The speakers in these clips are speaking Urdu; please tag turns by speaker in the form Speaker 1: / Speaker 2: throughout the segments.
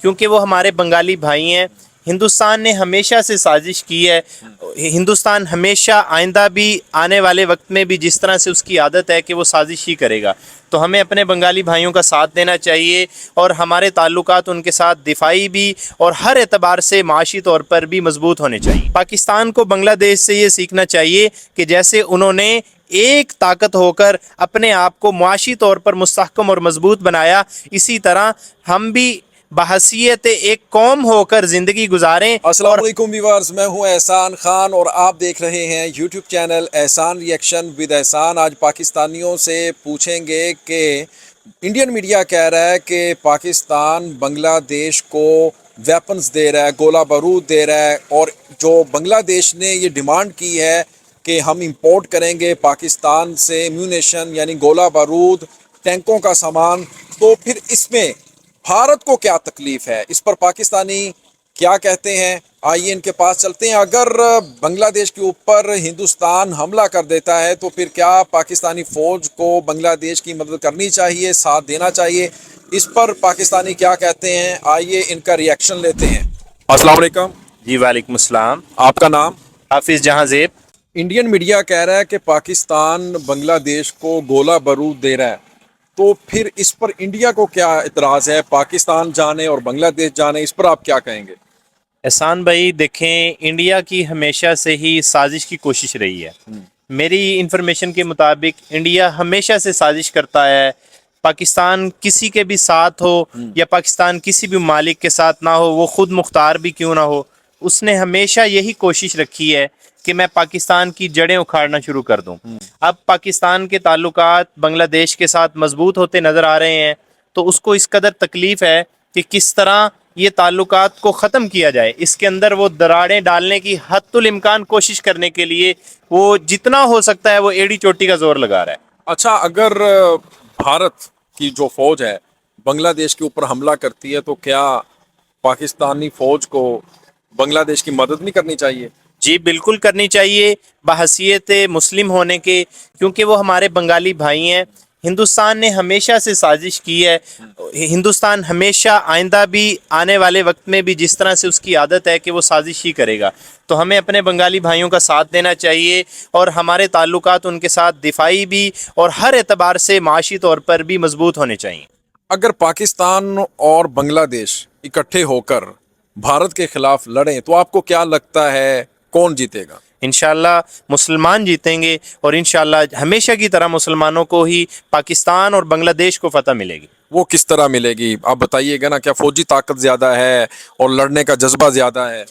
Speaker 1: کیونکہ وہ ہمارے بنگالی بھائی ہیں۔ ہندوستان نے ہمیشہ سے سازش کی ہے، ہندوستان ہمیشہ آئندہ بھی آنے والے وقت میں بھی جس طرح سے اس کی عادت ہے کہ وہ سازش ہی کرے گا، تو ہمیں اپنے بنگالی بھائیوں کا ساتھ دینا چاہیے اور ہمارے تعلقات ان کے ساتھ دفاعی بھی اور ہر اعتبار سے معاشی طور پر بھی مضبوط ہونے چاہیے۔ پاکستان کو بنگلہ دیش سے یہ سیکھنا چاہیے کہ جیسے انہوں نے ایک طاقت ہو کر اپنے آپ کو معاشی طور پر مستحکم اور مضبوط بنایا، اسی طرح ہم بھی بحیثیت ایک قوم ہو کر زندگی گزاریں۔
Speaker 2: السلام علیکم ویورز، میں ہوں احسان خان اور آپ دیکھ رہے ہیں YouTube channel Ehsan reaction with Ehsan. آج پاکستانیوں سے پوچھیں گے کہ انڈین میڈیا کہہ رہا ہے کہ پاکستان بنگلہ دیش کو ویپنز دے رہا ہے، گولہ بارود دے رہا ہے، اور جو بنگلہ دیش نے یہ ڈیمانڈ کی ہے کہ ہم امپورٹ کریں گے پاکستان سے ایمیونیشن یعنی گولہ بارود، ٹینکوں کا سامان، تو پھر اس میں بھارت کو کیا تکلیف ہے؟ اس پر پاکستانی کیا کہتے ہیں؟ آئیے ان کے پاس چلتے ہیں۔ اگر بنگلہ دیش کے اوپر ہندوستان حملہ کر دیتا ہے تو پھر کیا پاکستانی فوج کو بنگلہ دیش کی مدد کرنی چاہیے، ساتھ دینا چاہیے؟ اس پر پاکستانی کیا کہتے ہیں، آئیے ان کا ریئیکشن لیتے ہیں۔ السلام علیکم
Speaker 1: جی وعلیکم السلام۔
Speaker 2: آپ کا نام؟
Speaker 1: حافظ جہاں زیب۔
Speaker 2: انڈین میڈیا کہہ رہا ہے کہ پاکستان بنگلہ دیش کو گولہ بارود دے رہا ہے، تو پھر اس پر انڈیا کو کیا اعتراض ہے؟ پاکستان جانے اور بنگلہ دیش جانے، اس پر آپ کیا کہیں گے؟
Speaker 1: احسان بھائی دیکھیں، انڈیا کی ہمیشہ سے ہی سازش کی کوشش رہی ہے۔ میری انفارمیشن کے مطابق انڈیا ہمیشہ سے سازش کرتا ہے، پاکستان کسی کے بھی ساتھ ہو یا پاکستان کسی بھی ممالک کے ساتھ نہ ہو، وہ خود مختار بھی کیوں نہ ہو، اس نے ہمیشہ یہی کوشش رکھی ہے کہ میں پاکستان کی جڑیں اکھاڑنا شروع کر دوں۔ اب پاکستان کے تعلقات بنگلہ دیش کے ساتھ مضبوط ہوتے نظر آ رہے ہیں، تو اس کو اس قدر تکلیف ہے کہ کس طرح یہ تعلقات کو ختم کیا جائے۔ اس کے اندر وہ دراڑیں ڈالنے کی حتی الامکان کوشش کرنے کے لیے وہ جتنا ہو سکتا ہے وہ ایڑی چوٹی کا زور لگا رہا ہے۔
Speaker 2: اچھا، اگر بھارت کی جو فوج ہے بنگلہ دیش کے اوپر حملہ کرتی ہے تو کیا پاکستانی فوج کو بنگلہ دیش کی مدد نہیں کرنی چاہیے؟
Speaker 1: جی بالکل کرنی چاہیے، بحیثیت مسلم ہونے کے، کیونکہ وہ ہمارے بنگالی بھائی ہیں۔ ہندوستان نے ہمیشہ سے سازش کی ہے، ہندوستان ہمیشہ آئندہ بھی آنے والے وقت میں بھی جس طرح سے اس کی عادت ہے کہ وہ سازش ہی کرے گا، تو ہمیں اپنے بنگالی بھائیوں کا ساتھ دینا چاہیے اور ہمارے تعلقات ان کے ساتھ دفاعی بھی اور ہر اعتبار سے معاشی طور پر بھی مضبوط ہونے چاہیے۔
Speaker 2: اگر پاکستان اور بنگلہ دیش اکٹھے ہو کر بھارت کے خلاف لڑیں تو آپ کو کیا لگتا ہے کون جیتے گا؟
Speaker 1: انشاءاللہ مسلمان جیتیں گے، اور انشاءاللہ ہمیشہ کی طرح مسلمانوں کو ہی پاکستان اور بنگلہ دیش کو فتح ملے گی۔
Speaker 2: وہ کس طرح ملے گی آپ بتائیے گا نا؟ کیا فوجی طاقت زیادہ ہے اور لڑنے کا جذبہ زیادہ ہے؟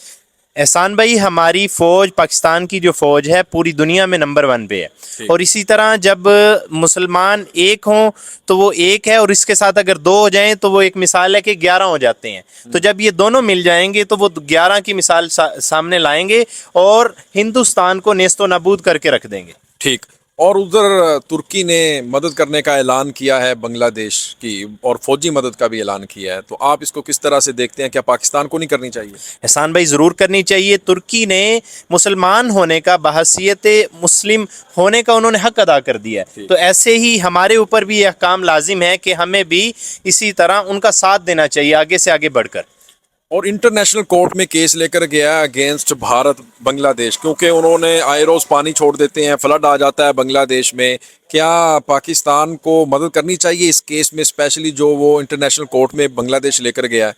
Speaker 1: احسان بھائی، ہماری فوج، پاکستان کی جو فوج ہے پوری دنیا میں نمبر 1 پہ ہے، اور اسی طرح جب مسلمان ایک ہوں تو وہ ایک ہے، اور اس کے ساتھ اگر 2 ہو جائیں تو وہ ایک مثال ہے کہ 11 ہو جاتے ہیں، تو جب یہ دونوں مل جائیں گے تو وہ 11 کی مثال سامنے لائیں گے اور ہندوستان کو نیست و نابود کر کے رکھ دیں گے۔
Speaker 2: ٹھیک۔ اور ادھر ترکی نے مدد کرنے کا اعلان کیا ہے بنگلہ دیش کی، اور فوجی مدد کا بھی اعلان کیا ہے، تو آپ اس کو کس طرح سے دیکھتے ہیں؟ کیا پاکستان کو نہیں کرنی چاہیے؟
Speaker 1: احسان بھائی ضرور کرنی چاہیے۔ ترکی نے مسلمان ہونے کا، بحیثیت مسلم ہونے کا انہوں نے حق ادا کر دیا ہے، تو ایسے ہی ہمارے اوپر بھی یہ احکام لازم ہے کہ ہمیں بھی اسی طرح ان کا ساتھ دینا چاہیے آگے سے آگے بڑھ کر۔
Speaker 2: اور انٹرنیشنل کورٹ میں کیس لے کر گیا اگینسٹ بھارت بنگلہ دیش، کیونکہ انہوں نے آئے روز پانی چھوڑ دیتے ہیں، فلڈ آ جاتا ہے بنگلہ دیش میں۔ کیا پاکستان کو مدد کرنی چاہیے اس کیس میں، اسپیشلی جو وہ انٹرنیشنل کورٹ میں بنگلہ دیش لے کر گیا ہے؟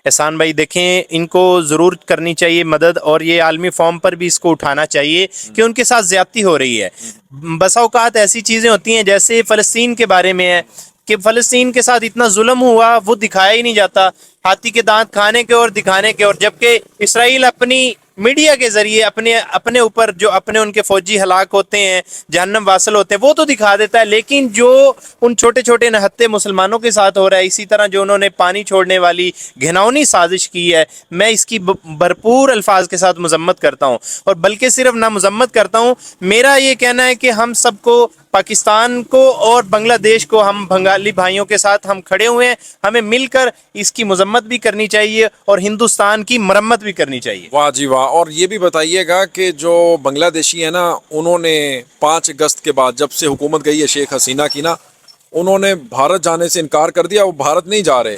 Speaker 1: احسان بھائی دیکھیں، ان کو ضرور کرنی چاہیے مدد، اور یہ عالمی فارم پر بھی اس کو اٹھانا چاہیے کہ ان کے ساتھ زیادتی ہو رہی ہے۔ بسا اوقات ایسی چیزیں ہوتی ہیں جیسے فلسطین کے بارے میں ہے کہ فلسطین کے ساتھ اتنا ظلم ہوا وہ دکھایا ہی نہیں جاتا، ہاتھی کے دانت کھانے کے اور دکھانے کے، اور جبکہ اسرائیل اپنی میڈیا کے ذریعے اپنے اوپر جو اپنے ان کے فوجی ہلاک ہوتے ہیں، جہنم واصل ہوتے ہیں، وہ تو دکھا دیتا ہے، لیکن جو ان چھوٹے چھوٹے نہتے مسلمانوں کے ساتھ ہو رہا ہے، اسی طرح جو انہوں نے پانی چھوڑنے والی گھناؤنی سازش کی ہے، میں اس کی بھرپور الفاظ کے ساتھ مذمت کرتا ہوں، اور بلکہ صرف نہ مذمت کرتا ہوں، میرا یہ کہنا ہے کہ ہم سب کو، پاکستان کو اور بنگلہ دیش کو، ہم بنگالی بھائیوں کے ساتھ ہم کھڑے ہوئے ہیں، ہمیں مل کر اس کی مذمت بھی کرنی چاہیے اور ہندوستان کی مرمت بھی کرنی چاہیے۔
Speaker 2: واہ جی واہ۔ اور یہ بھی بتائیے گا کہ جو بنگلہ دیشی ہے نا، انہوں نے 5 اگست کے بعد جب سے حکومت گئی ہے شیخ حسینہ کی نا، انہوں نے بھارت جانے سے انکار کر دیا، وہ بھارت نہیں جا رہے،